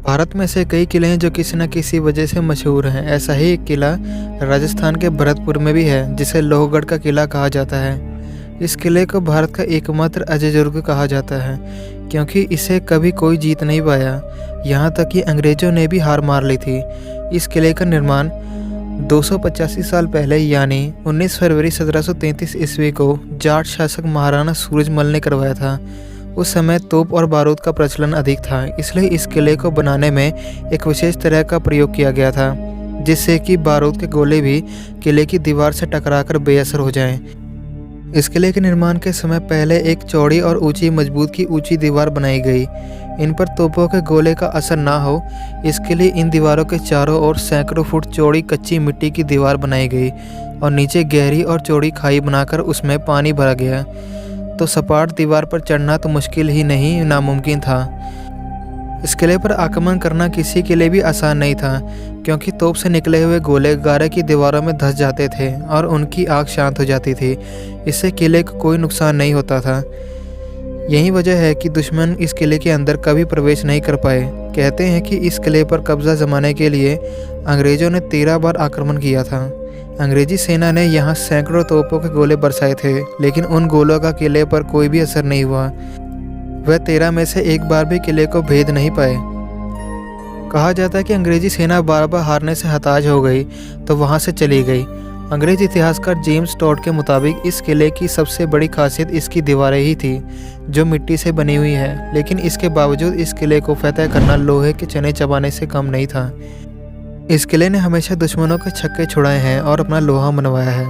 भारत में ऐसे कई किले हैं जो किसी न किसी वजह से मशहूर हैं। ऐसा ही एक किला राजस्थान के भरतपुर में भी है, जिसे लोहगढ़ का किला कहा जाता है। इस किले को भारत का एकमात्र अजय दुर्ग कहा जाता है, क्योंकि इसे कभी कोई जीत नहीं पाया। यहाँ तक कि अंग्रेजों ने भी हार मार ली थी। इस किले का निर्माण 285 साल पहले यानी 19 फरवरी 1733 ईस्वी को जाट शासक महाराणा सूरजमल ने करवाया था। उस समय तोप और बारूद का प्रचलन अधिक था, इसलिए इस किले को बनाने में एक विशेष तरह का प्रयोग किया गया था, जिससे कि बारूद के गोले भी किले की दीवार से टकराकर बेअसर हो जाएं। इस किले के निर्माण के समय पहले एक चौड़ी और ऊंची मजबूत की ऊंची दीवार बनाई गई। इन पर तोपों के गोले का असर ना हो, इसके लिए इन दीवारों के चारों ओर सैकड़ों फुट चौड़ी कच्ची मिट्टी की दीवार बनाई गई और नीचे गहरी और चौड़ी खाई बनाकर उसमें पानी भरा गया। तो सपाट दीवार पर चढ़ना तो मुश्किल ही नहीं, नामुमकिन था। इस किले पर आक्रमण करना किसी के लिए भी आसान नहीं था, क्योंकि तोप से निकले हुए गोले गारे की दीवारों में धंस जाते थे और उनकी आग शांत हो जाती थी। इससे किले को कोई नुकसान नहीं होता था। यही वजह है कि दुश्मन इस किले के अंदर कभी प्रवेश नहीं कर पाए। कहते हैं कि इस किले पर कब्जा जमाने के लिए अंग्रेजों ने 13 बार आक्रमण किया था। अंग्रेजी सेना ने यहाँ सैकड़ों तोपों के गोले बरसाए थे, लेकिन उन गोलों का किले पर कोई भी असर नहीं हुआ। वह 13 में से एक बार भी किले को भेद नहीं पाए। कहा जाता है कि अंग्रेजी सेना बार बार हारने से हताश हो गई तो वहाँ से चली गई। अंग्रेजी इतिहासकार जेम्स टॉड के मुताबिक इस किले की सबसे बड़ी खासियत इसकी दीवारें ही थी, जो मिट्टी से बनी हुई है। लेकिन इसके बावजूद इस किले को फतह करना लोहे के चने चबाने से कम नहीं था। इस किले ने हमेशा दुश्मनों के छक्के छुड़ाए हैं और अपना लोहा मनवाया है।